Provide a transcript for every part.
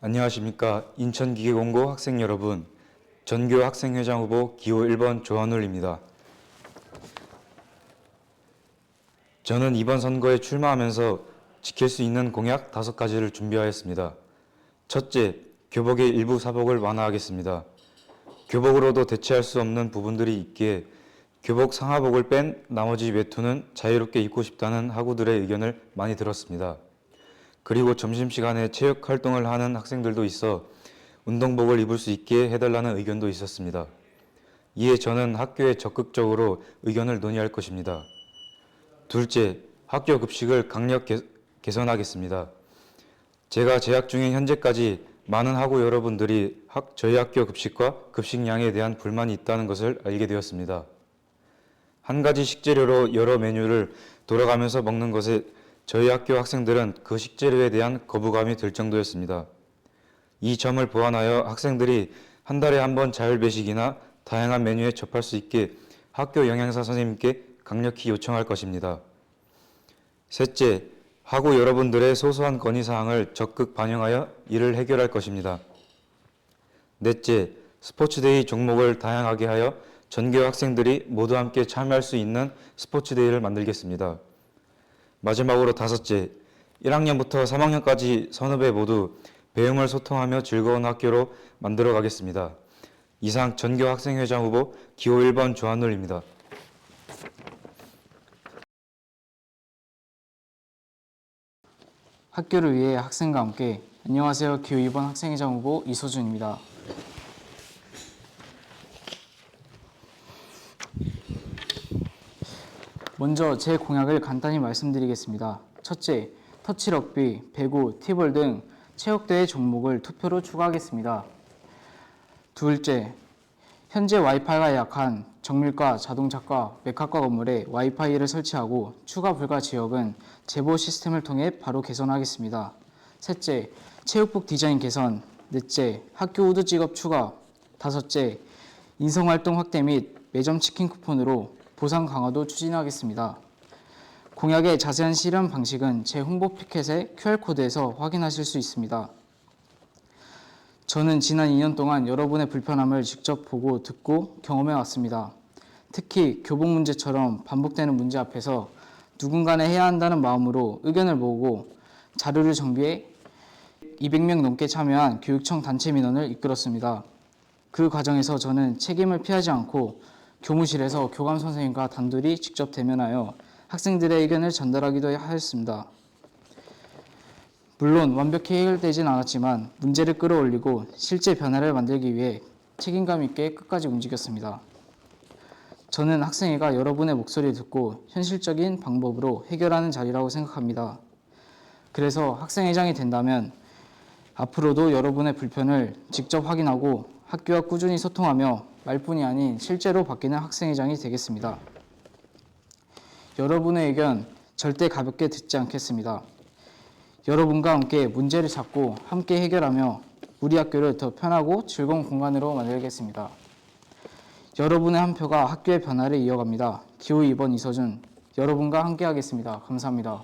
안녕하십니까. 인천기계공고 학생 여러분, 전교 학생회장 후보 기호 1번 조한울입니다. 저는 이번 선거에 출마하면서 지킬 수 있는 공약 5가지를 준비하였습니다. 첫째, 교복의 일부 사복을 완화하겠습니다. 교복으로도 대체할 수 없는 부분들이 있기에 교복 상하복을 뺀 나머지 외투는 자유롭게 입고 싶다는 학우들의 의견을 많이 들었습니다. 그리고 점심시간에 체육활동을 하는 학생들도 있어 운동복을 입을 수 있게 해달라는 의견도 있었습니다. 이에 저는 학교에 적극적으로 의견을 논의할 것입니다. 둘째, 학교 급식을 강력 개선하겠습니다. 제가 재학 중인 현재까지 많은 학우 여러분들이 저희 학교 급식과 급식량에 대한 불만이 있다는 것을 알게 되었습니다. 한 가지 식재료로 여러 메뉴를 돌아가면서 먹는 것에 저희 학교 학생들은 그 식재료에 대한 거부감이 들 정도였습니다. 이 점을 보완하여 학생들이 한 달에 한 번 자율배식이나 다양한 메뉴에 접할 수 있게 학교 영양사 선생님께 강력히 요청할 것입니다. 셋째, 학우 여러분들의 소소한 건의사항을 적극 반영하여 이를 해결할 것입니다. 넷째, 스포츠데이 종목을 다양하게 하여 전교 학생들이 모두 함께 참여할 수 있는 스포츠데이를 만들겠습니다. 마지막으로 다섯째, 1학년부터 3학년까지 선후배 모두 배움을 소통하며 즐거운 학교로 만들어 가겠습니다. 이상 전교 학생회장 후보 기호 1번 조한울입니다. 학교를 위해 학생과 함께. 안녕하세요. 기호 2번 학생회장 후보 이소준입니다. 먼저 제 공약을 간단히 말씀드리겠습니다. 첫째, 터치럭비, 배구, 티볼 등 체육대회 종목을 투표로 추가하겠습니다. 둘째, 현재 와이파이가 약한 정밀과 자동차과, 메카과 건물에 와이파이를 설치하고 추가 불가 지역은 제보 시스템을 통해 바로 개선하겠습니다. 셋째, 체육복 디자인 개선. 넷째, 학교 후드 직업 추가. 다섯째, 인성활동 확대 및 매점 치킨 쿠폰으로 보상 강화도 추진하겠습니다. 공약의 자세한 실현 방식은 제 홍보 피켓의 QR코드에서 확인하실 수 있습니다. 저는 지난 2년 동안 여러분의 불편함을 직접 보고 듣고 경험해 왔습니다. 특히 교복 문제처럼 반복되는 문제 앞에서 누군가는 해야 한다는 마음으로 의견을 모으고 자료를 정비해 200명 넘게 참여한 교육청 단체 민원을 이끌었습니다. 그 과정에서 저는 책임을 피하지 않고 교무실에서 교감 선생님과 단둘이 직접 대면하여 학생들의 의견을 전달하기도 하였습니다. 물론 완벽히 해결되진 않았지만 문제를 끌어올리고 실제 변화를 만들기 위해 책임감 있게 끝까지 움직였습니다. 저는 학생회가 여러분의 목소리를 듣고 현실적인 방법으로 해결하는 자리라고 생각합니다. 그래서 학생회장이 된다면 앞으로도 여러분의 불편을 직접 확인하고 학교와 꾸준히 소통하며 말뿐이 아닌 실제로 바뀌는 학생회장이 되겠습니다. 여러분의 의견 절대 가볍게 듣지 않겠습니다. 여러분과 함께 문제를 찾고 함께 해결하며 우리 학교를 더 편하고 즐거운 공간으로 만들겠습니다. 여러분의 한 표가 학교의 변화를 이어갑니다. 기호 2번 이서준, 여러분과 함께 하겠습니다. 감사합니다.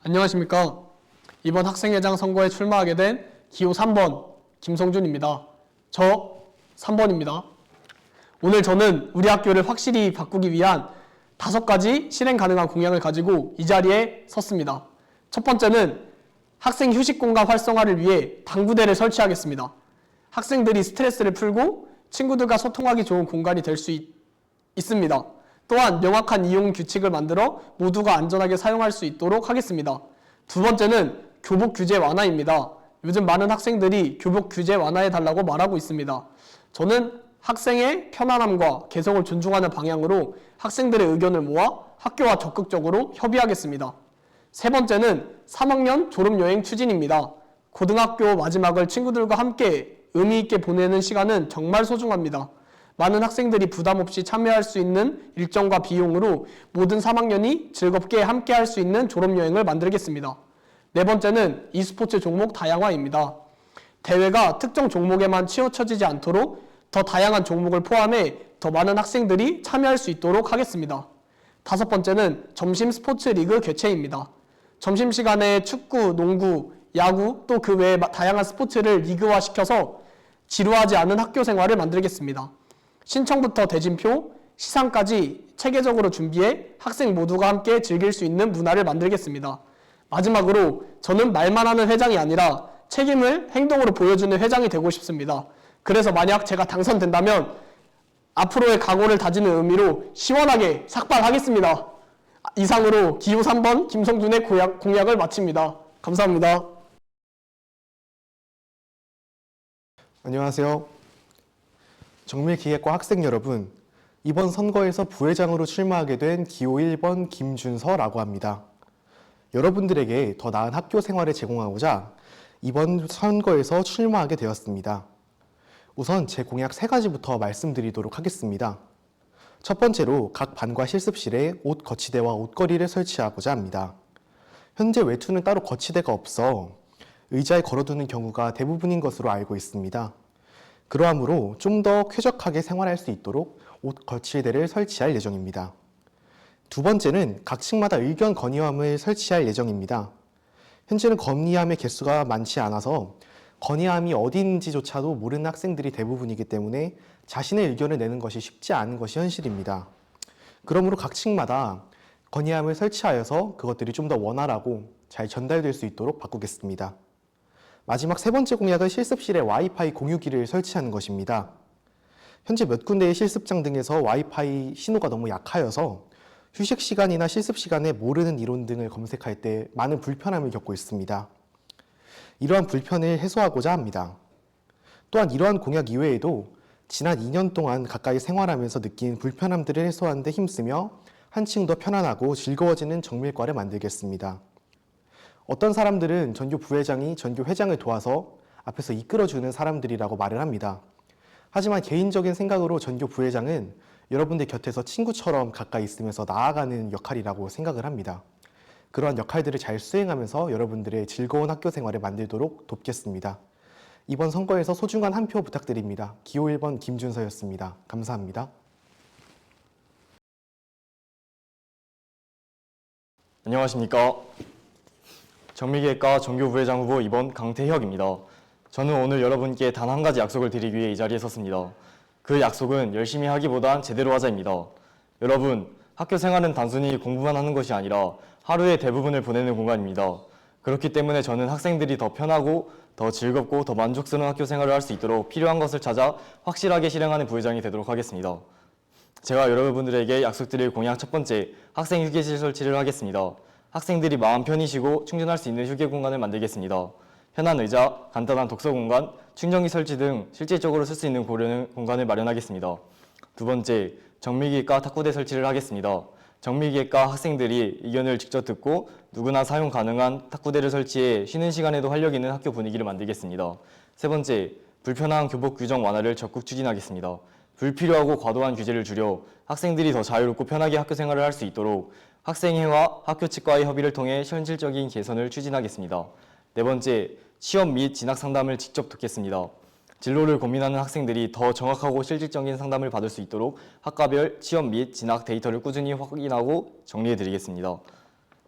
안녕하십니까. 이번 학생회장 선거에 출마하게 된 기호 3번 김성준입니다. 저 3번입니다. 오늘 저는 우리 학교를 확실히 바꾸기 위한 5가지 실행 가능한 공약을 가지고 이 자리에 섰습니다. 첫 번째는 학생 휴식 공간 활성화를 위해 당구대를 설치하겠습니다. 학생들이 스트레스를 풀고 친구들과 소통하기 좋은 공간이 될 수 있습니다. 또한 명확한 이용 규칙을 만들어 모두가 안전하게 사용할 수 있도록 하겠습니다. 두 번째는 교복 규제 완화입니다. 요즘 많은 학생들이 교복 규제 완화해달라고 말하고 있습니다. 저는 학생의 편안함과 개성을 존중하는 방향으로 학생들의 의견을 모아 학교와 적극적으로 협의하겠습니다. 세 번째는 3학년 졸업여행 추진입니다. 고등학교 마지막을 친구들과 함께 의미 있게 보내는 시간은 정말 소중합니다. 많은 학생들이 부담 없이 참여할 수 있는 일정과 비용으로 모든 3학년이 즐겁게 함께 할 수 있는 졸업여행을 만들겠습니다. 네 번째는 e스포츠 종목 다양화입니다. 대회가 특정 종목에만 치우쳐지지 않도록 더 다양한 종목을 포함해 더 많은 학생들이 참여할 수 있도록 하겠습니다. 다섯 번째는 점심 스포츠 리그 개최입니다. 점심시간에 축구, 농구, 야구 또 그 외에 다양한 스포츠를 리그화시켜서 지루하지 않은 학교 생활을 만들겠습니다. 신청부터 대진표, 시상까지 체계적으로 준비해 학생 모두가 함께 즐길 수 있는 문화를 만들겠습니다. 마지막으로 저는 말만 하는 회장이 아니라 책임을 행동으로 보여주는 회장이 되고 싶습니다. 그래서 만약 제가 당선된다면 앞으로의 각오를 다지는 의미로 시원하게 삭발하겠습니다. 이상으로 기호 3번 김성준의 공약을 마칩니다. 감사합니다. 안녕하세요. 정밀기획과 학생 여러분, 이번 선거에서 부회장으로 출마하게 된 기호 1번 김준서라고 합니다. 여러분들에게 더 나은 학교 생활을 제공하고자 이번 선거에서 출마하게 되었습니다. 우선 제 공약 3가지부터 말씀드리도록 하겠습니다. 첫 번째로 각 반과 실습실에 옷 거치대와 옷걸이를 설치하고자 합니다. 현재 외투는 따로 거치대가 없어 의자에 걸어두는 경우가 대부분인 것으로 알고 있습니다. 그러하므로 좀 더 쾌적하게 생활할 수 있도록 옷 거치대를 설치할 예정입니다. 두 번째는 각 층마다 의견 건의함을 설치할 예정입니다. 현재는 건의함의 개수가 많지 않아서 건의함이 어디 있는지조차도 모르는 학생들이 대부분이기 때문에 자신의 의견을 내는 것이 쉽지 않은 것이 현실입니다. 그러므로 각 층마다 건의함을 설치하여서 그것들이 좀 더 원활하고 잘 전달될 수 있도록 바꾸겠습니다. 마지막 3번째 공약은 실습실에 와이파이 공유기를 설치하는 것입니다. 현재 몇 군데의 실습장 등에서 와이파이 신호가 너무 약하여서 휴식 시간이나 실습 시간에 모르는 이론 등을 검색할 때 많은 불편함을 겪고 있습니다. 이러한 불편을 해소하고자 합니다. 또한 이러한 공약 이외에도 지난 2년 동안 가까이 생활하면서 느낀 불편함들을 해소하는 데 힘쓰며 한층 더 편안하고 즐거워지는 정밀과를 만들겠습니다. 어떤 사람들은 전교 부회장이 전교 회장을 도와서 앞에서 이끌어주는 사람들이라고 말을 합니다. 하지만 개인적인 생각으로 전교 부회장은 여러분들 곁에서 친구처럼 가까이 있으면서 나아가는 역할이라고 생각을 합니다. 그러한 역할들을 잘 수행하면서 여러분들의 즐거운 학교 생활을 만들도록 돕겠습니다. 이번 선거에서 소중한 한 표 부탁드립니다. 기호 1번 김준서였습니다. 감사합니다. 안녕하십니까. 정밀기획과 정교부회장 후보 2번 강태혁입니다. 저는 오늘 여러분께 단 한 가지 약속을 드리기 위해 이 자리에 섰습니다. 그 약속은 열심히 하기보단 제대로 하자입니다. 여러분, 학교 생활은 단순히 공부만 하는 것이 아니라 하루의 대부분을 보내는 공간입니다. 그렇기 때문에 저는 학생들이 더 편하고 더 즐겁고 더 만족스러운 학교 생활을 할 수 있도록 필요한 것을 찾아 확실하게 실행하는 부회장이 되도록 하겠습니다. 제가 여러분들에게 약속드릴 공약 첫 번째, 학생 휴게실 설치를 하겠습니다. 학생들이 마음 편히 쉬고 충전할 수 있는 휴게 공간을 만들겠습니다. 편한 의자, 간단한 독서 공간, 충전기 설치 등 실질적으로 쓸 수 있는 공간을 마련하겠습니다. 두 번째, 정밀기획과 탁구대 설치를 하겠습니다. 정밀기획과 학생들이 의견을 직접 듣고 누구나 사용 가능한 탁구대를 설치해 쉬는 시간에도 활력 있는 학교 분위기를 만들겠습니다. 세 번째, 불편한 교복 규정 완화를 적극 추진하겠습니다. 불필요하고 과도한 규제를 줄여 학생들이 더 자유롭고 편하게 학교 생활을 할 수 있도록 학생회와 학교 측과의 협의를 통해 현실적인 개선을 추진하겠습니다. 네 번째, 시험 및 진학 상담을 직접 듣겠습니다. 진로를 고민하는 학생들이 더 정확하고 실질적인 상담을 받을 수 있도록 학과별 시험 및 진학 데이터를 꾸준히 확인하고 정리해드리겠습니다.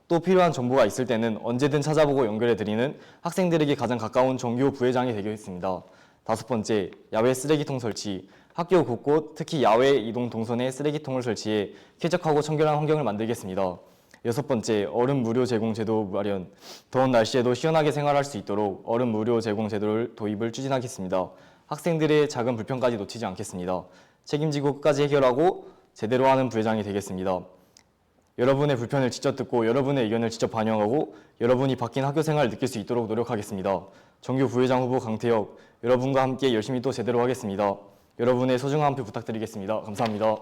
또 필요한 정보가 있을 때는 언제든 찾아보고 연결해드리는 학생들에게 가장 가까운 정교 부회장이 되겠습니다. 다섯 번째, 야외 쓰레기통 설치. 학교 곳곳, 특히 야외 이동 동선에 쓰레기통을 설치해 쾌적하고 청결한 환경을 만들겠습니다. 여섯 번째, 얼음 무료 제공 제도 마련. 더운 날씨에도 시원하게 생활할 수 있도록 얼음 무료 제공 제도를 도입을 추진하겠습니다. 학생들의 작은 불편까지 놓치지 않겠습니다. 책임지고 끝까지 해결하고 제대로 하는 부회장이 되겠습니다. 여러분의 불편을 직접 듣고 여러분의 의견을 직접 반영하고 여러분이 바뀐 학교 생활을 느낄 수 있도록 노력하겠습니다. 정교 부회장 후보 강태혁, 여러분과 함께 열심히 또 제대로 하겠습니다. 여러분의 소중한 한 표 부탁드리겠습니다. 감사합니다.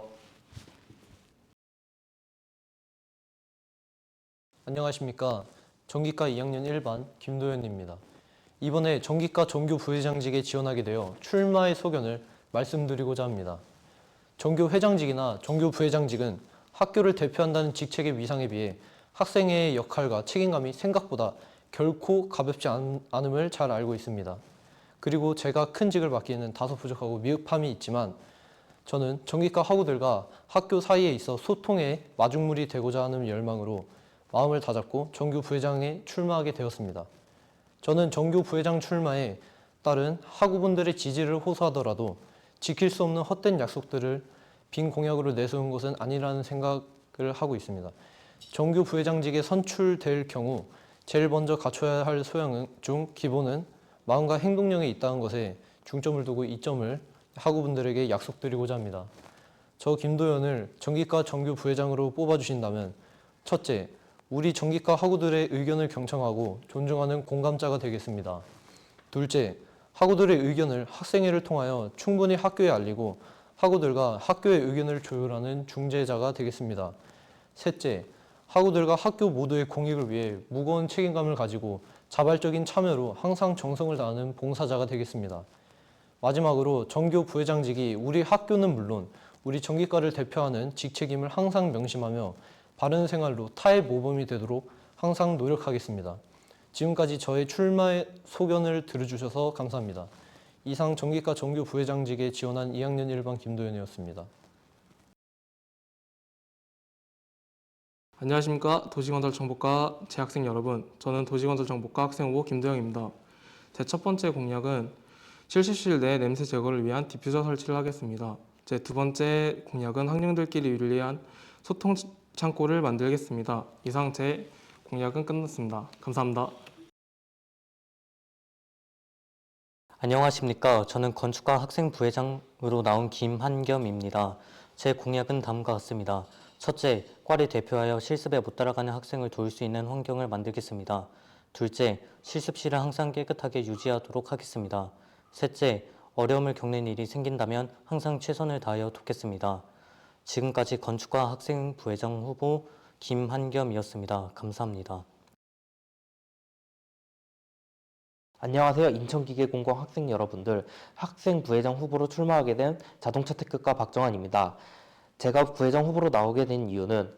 안녕하십니까. 전기과 2학년 1반 김도현입니다. 이번에 전기과 전교 부회장직에 지원하게 되어 출마의 소견을 말씀드리고자 합니다. 전교 회장직이나 전교 부회장직은 학교를 대표한다는 직책의 위상에 비해 학생회의 역할과 책임감이 생각보다 결코 가볍지 않음을 잘 알고 있습니다. 그리고 제가 큰 직을 맡기에는 다소 부족하고 미흡함이 있지만 저는 전기과 학우들과 학교 사이에 있어 소통의 마중물이 되고자 하는 열망으로 마음을 다잡고 정규 부회장에 출마하게 되었습니다. 저는 정규 부회장 출마에 따른 학우분들의 지지를 호소하더라도 지킬 수 없는 헛된 약속들을 빈 공약으로 내세운 것은 아니라는 생각을 하고 있습니다. 정규 부회장직에 선출될 경우 제일 먼저 갖춰야 할 소양 중 기본은 마음과 행동력에 있다는 것에 중점을 두고 이 점을 학우분들에게 약속드리고자 합니다. 저 김도연을 전기과 정규 부회장으로 뽑아주신다면 첫째, 우리 전기과 학우들의 의견을 경청하고 존중하는 공감자가 되겠습니다. 둘째, 학우들의 의견을 학생회를 통하여 충분히 학교에 알리고 학우들과 학교의 의견을 조율하는 중재자가 되겠습니다. 셋째, 학우들과 학교 모두의 공익을 위해 무거운 책임감을 가지고 자발적인 참여로 항상 정성을 다하는 봉사자가 되겠습니다. 마지막으로 정교 부회장직이 우리 학교는 물론 우리 전기과를 대표하는 직책임을 항상 명심하며 바른 생활로 타의 모범이 되도록 항상 노력하겠습니다. 지금까지 저의 출마 소견을 들어주셔서 감사합니다. 이상 전기과 정규 부회장직에 지원한 2학년 1반 김도현이었습니다. 안녕하십니까. 도시건설정보과 재학생 여러분, 저는 도시건설정보과 학생후보 김도영입니다. 제 첫 번째 공약은 실습실 내 냄새 제거를 위한 디퓨저 설치를 하겠습니다. 제 두 번째 공약은 학령들끼리 유리한 소통 창고를 만들겠습니다. 이상 제 공약은 끝났습니다. 감사합니다. 안녕하십니까. 저는 건축과 학생부회장으로 나온 김한겸입니다. 제 공약은 다음과 같습니다. 첫째, 과를 대표하여 실습에 못 따라가는 학생을 도울 수 있는 환경을 만들겠습니다. 둘째, 실습실을 항상 깨끗하게 유지하도록 하겠습니다. 셋째, 어려움을 겪는 일이 생긴다면 항상 최선을 다하여 돕겠습니다. 지금까지 건축과 학생부회장 후보 김한겸이었습니다. 감사합니다. 안녕하세요. 인천기계공공 학생 여러분들, 학생부회장 후보로 출마하게 된 자동차 테크과 박정환입니다. 제가 부회장 후보로 나오게 된 이유는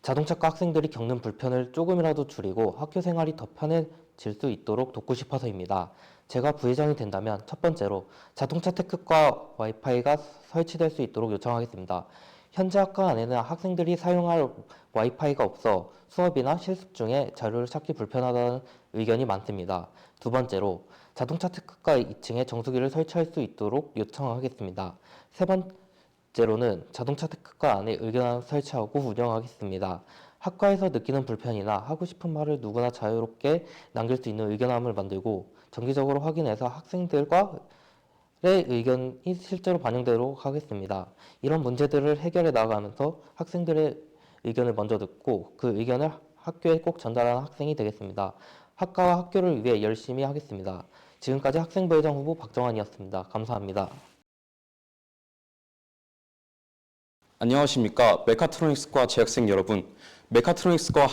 자동차과 학생들이 겪는 불편을 조금이라도 줄이고 학교 생활이 더 편해질 수 있도록 돕고 싶어서입니다. 제가 부회장이 된다면 첫 번째로 자동차 테크과 와이파이가 설치될 수 있도록 요청하겠습니다. 현재 학과 안에는 학생들이 사용할 와이파이가 없어 수업이나 실습 중에 자료를 찾기 불편하다는 의견이 많습니다. 두 번째로 자동차 테크과 2층에 정수기를 설치할 수 있도록 요청하겠습니다. 세 번째로는 자동차 테크과 안에 의견함을 설치하고 운영하겠습니다. 학과에서 느끼는 불편이나 하고 싶은 말을 누구나 자유롭게 남길 수 있는 의견함을 만들고 정기적으로 확인해서 학생들과의 의견이 실제로 반영되도록 하겠습니다. 이런 문제들을 해결해 나가면서 학생들의 의견을 먼저 듣고 그 의견을 학교에 꼭 전달하는 학생이 되겠습니다. 학과와 학교를 위해 열심히 하겠습니다. 지금까지 학생부회장 후보 박정환이었습니다. 감사합니다. 안녕하십니까. 메카트로닉스과 재학생 여러분, 메카트로닉스과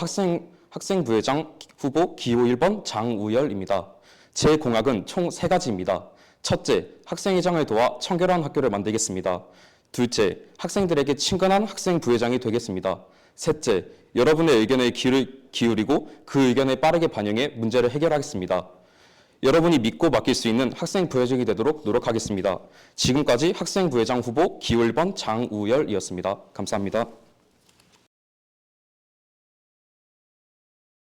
학생부회장 후보 기호 1번 장우열입니다. 제 공약은 총 3가지입니다. 첫째, 학생회장을 도와 청결한 학교를 만들겠습니다. 둘째, 학생들에게 친근한 학생부회장이 되겠습니다. 셋째, 여러분의 의견에 귀를 기울이고 그 의견에 빠르게 반영해 문제를 해결하겠습니다. 여러분이 믿고 맡길 수 있는 학생부회장이 되도록 노력하겠습니다. 지금까지 학생부회장 후보 기호 1번 장우열이었습니다. 감사합니다.